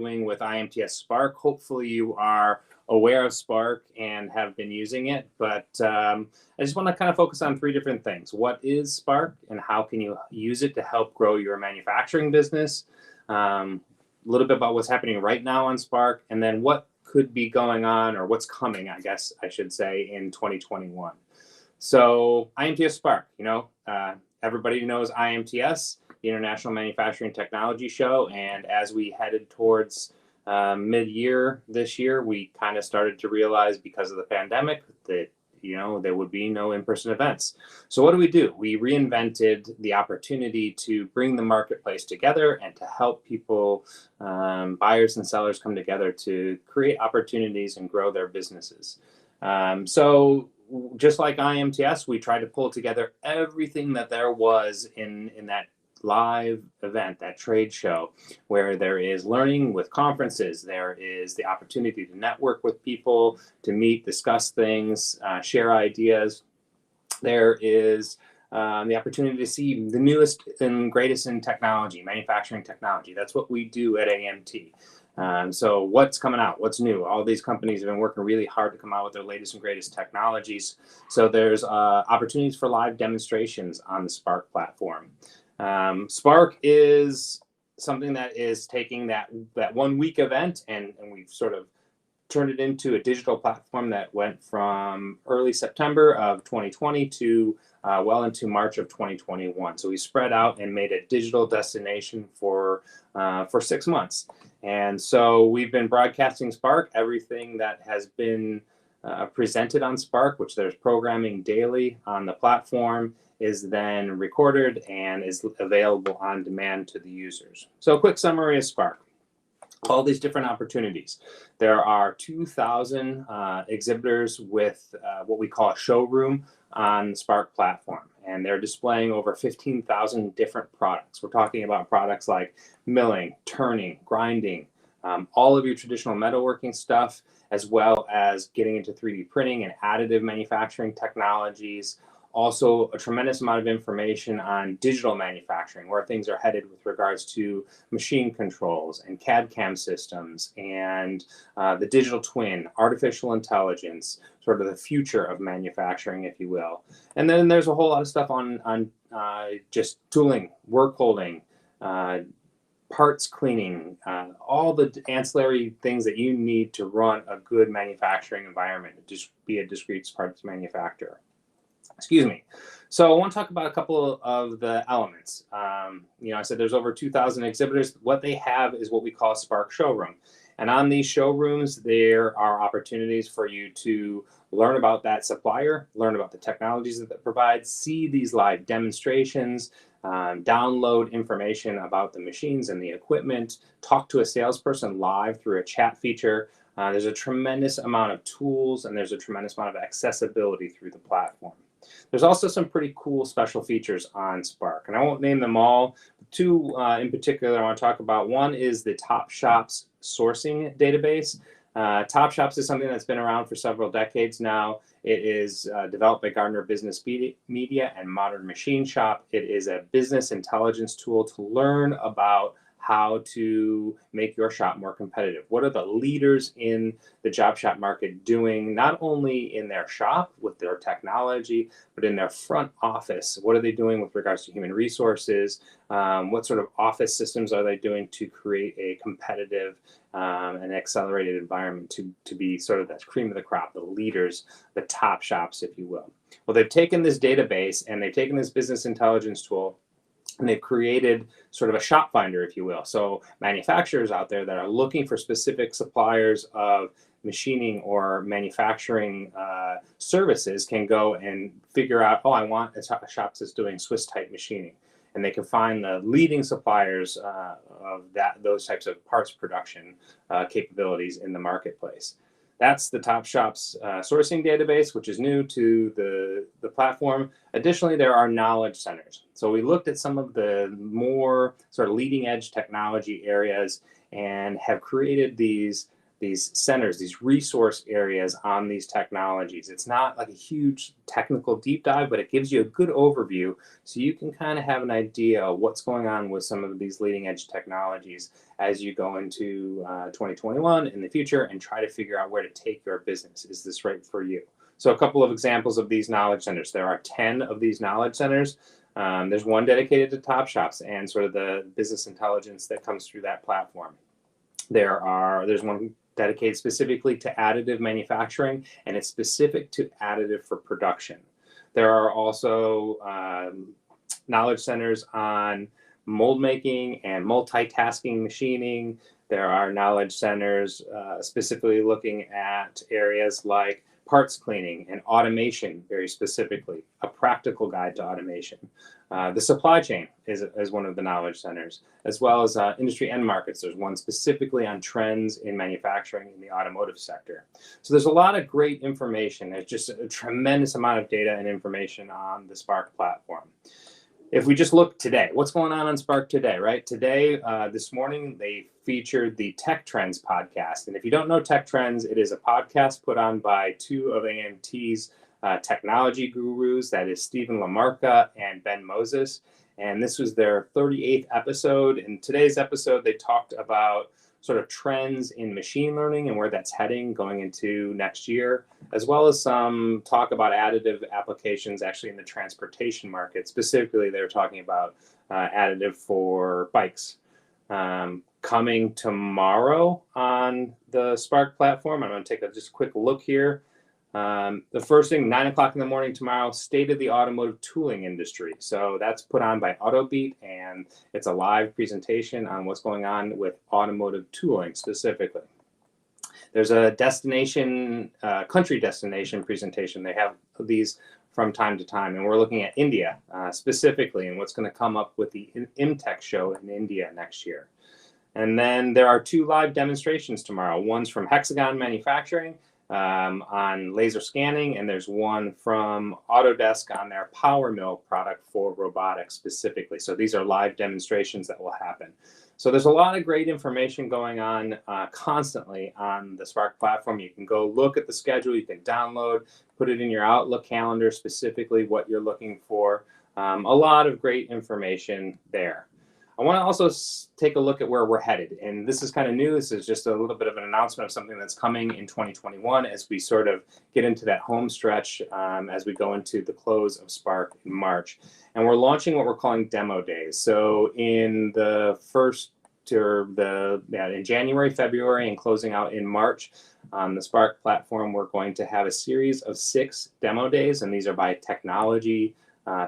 doing with IMTS Spark. Hopefully you are aware of Spark and have been using it, but I just want to kind of focus on three different things. What is Spark and how can you use it to help grow your manufacturing business? A little bit about what's happening right now on Spark, and then what could be going on, or what's coming, I guess I should say, in 2021. So IMTS Spark, everybody knows IMTS, the International Manufacturing Technology Show. And as we headed towards mid-year this year, we kind of started to realize, because of the pandemic, that there would be no in-person events. So what do? We reinvented the opportunity to bring the marketplace together and to help people, buyers and sellers, come together to create opportunities and grow their businesses. So just like IMTS, we tried to pull together everything that there was in that live event, that trade show, where there is learning with conferences, there is the opportunity to network with people, to meet, discuss things, share ideas. There is the opportunity to see the newest and greatest in technology, manufacturing technology. That's what we do at AMT. So what's coming out? What's new? All these companies have been working really hard to come out with their latest and greatest technologies. So there's opportunities for live demonstrations on the Spark platform. Spark is something that is taking that 1 week event, and we've sort of turned it into a digital platform that went from early September of 2020 to well into March of 2021. So we spread out and made a digital destination for 6 months. And so we've been broadcasting Spark, everything that has been presented on Spark, which there's programming daily on the platform, is then recorded and is available on demand to the users. So a quick summary of Spark. All these different opportunities. There are 2,000 exhibitors with what we call a showroom on the Spark platform, and they're displaying over 15,000 different products. We're talking about products like milling, turning, grinding, all of your traditional metalworking stuff, as well as getting into 3D printing and additive manufacturing technologies. Also, a tremendous amount of information on digital manufacturing, where things are headed with regards to machine controls and CAD/CAM systems and the digital twin, artificial intelligence, sort of the future of manufacturing, if you will. And then there's a whole lot of stuff on just tooling, work holding, parts cleaning, all the ancillary things that you need to run a good manufacturing environment, to just be a discrete parts manufacturer. Excuse me. So I want to talk about a couple of the elements. I said there's over 2,000 exhibitors. What they have is what we call a Spark showroom. And on these showrooms, there are opportunities for you to learn about that supplier, learn about the technologies that it provides, see these live demonstrations, download information about the machines and the equipment, talk to a salesperson live through a chat feature. There's a tremendous amount of tools, and there's a tremendous amount of accessibility through the platform. There's also some pretty cool special features on Spark, and I won't name them all. Two in particular I want to talk about. One is the Top Shops sourcing database. Top Shops is something that's been around for several decades now. It is developed by Gardner Business Media and Modern Machine Shop. It is a business intelligence tool to learn about how to make your shop more competitive. What are the leaders in the job shop market doing, not only in their shop with their technology, but in their front office? What are they doing with regards to human resources? What sort of office systems are they doing to create a competitive and accelerated environment to be sort of that cream of the crop, the leaders, the top shops, if you will? Well, they've taken this database and they've taken this business intelligence tool, and they've created sort of a shop finder, if you will. So manufacturers out there that are looking for specific suppliers of machining or manufacturing services can go and figure out, I want a shop that's doing Swiss type machining. And they can find the leading suppliers of those types of parts production capabilities in the marketplace. That's the Top Shops sourcing database, which is new to the platform. Additionally, there are knowledge centers. So we looked at some of the more sort of leading edge technology areas and have created these these centers, these resource areas on these technologies. It's not like a huge technical deep dive, but it gives you a good overview so you can kind of have an idea of what's going on with some of these leading edge technologies as you go into 2021 in the future and try to figure out where to take your business. Is this right for you? So a couple of examples of these knowledge centers. There are 10 of these knowledge centers. There's one dedicated to Top Shops and sort of the business intelligence that comes through that platform. There's one dedicated specifically to additive manufacturing, and it's specific to additive for production. There are also knowledge centers on mold making and multitasking machining. There are knowledge centers specifically looking at areas like parts cleaning and automation, very specifically, a practical guide to automation. The supply chain is one of the knowledge centers, as well as industry end markets. There's one specifically on trends in manufacturing in the automotive sector. So there's a lot of great information. There's just a tremendous amount of data and information on the Spark platform. If we just look today, what's going on Spark today, right? Today, this morning, they featured the Tech Trends podcast. And if you don't know Tech Trends, it is a podcast put on by two of AMT's technology gurus, that is Stephen Lamarca and Ben Moses. And this was their 38th episode. In today's episode, they talked about sort of trends in machine learning and where that's heading going into next year, as well as some talk about additive applications actually in the transportation market. Specifically, they were talking about additive for bikes. Coming tomorrow on the Spark platform, I'm going to take just a quick look here. The first thing, 9 o'clock in the morning tomorrow, state of the automotive tooling industry. So that's put on by AutoBeat, and it's a live presentation on what's going on with automotive tooling specifically. There's a destination, country destination presentation. They have these from time to time, and we're looking at India specifically and what's going to come up with the IMTech show in India next year. And then there are 2 live demonstrations tomorrow. One's from Hexagon Manufacturing on laser scanning, and there's one from Autodesk on their Power Mill product for robotics specifically. So these are live demonstrations that will happen. So there's a lot of great information going on constantly on the Spark platform. You can go look at the schedule, you can download, put it in your Outlook calendar, specifically what you're looking for. A lot of great information there. I want to also take a look at where we're headed. And this is kind of new. This is just a little bit of an announcement of something that's coming in 2021 as we sort of get into that home stretch as we go into the close of Spark in March. And we're launching what we're calling demo days. So in the in January, February, and closing out in March on the Spark platform, we're going to have a series of 6 demo days, and these are by technology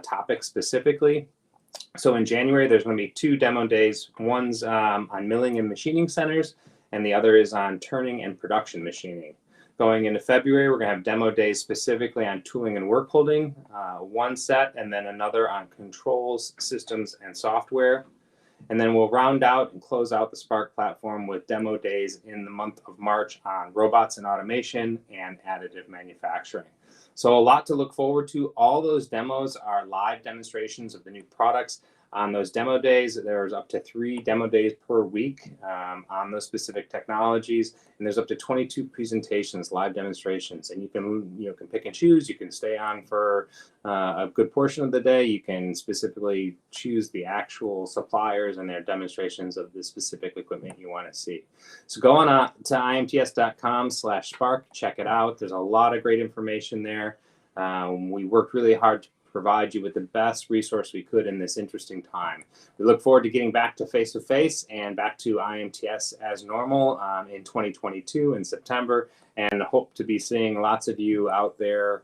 topic specifically. So in January, there's going to be 2 demo days. One's on milling and machining centers, and the other is on turning and production machining. Going into February, we're going to have demo days specifically on tooling and work holding, one set, and then another on controls, systems, and software. And then we'll round out and close out the Spark platform with demo days in the month of March on robots and automation and additive manufacturing. So a lot to look forward to. All those demos are live demonstrations of the new products. On those demo days, there's up to 3 demo days per week on those specific technologies, and there's up to 22 presentations, live demonstrations, and you can pick and choose. You can stay on for a good portion of the day. You can specifically choose the actual suppliers and their demonstrations of the specific equipment you want to see. So go on to imts.com/spark, check it out. There's a lot of great information there. We worked really hard to provide you with the best resource we could in this interesting time. We look forward to getting back to face-to-face and back to IMTS as normal in 2022 in September, and hope to be seeing lots of you out there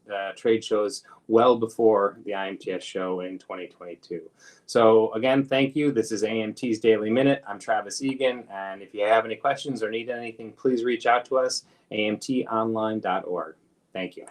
at trade shows well before the IMTS show in 2022. So again, thank you. This is AMT's Daily Minute. I'm Travis Egan, and if you have any questions or need anything, please reach out to us, amtonline.org. Thank you.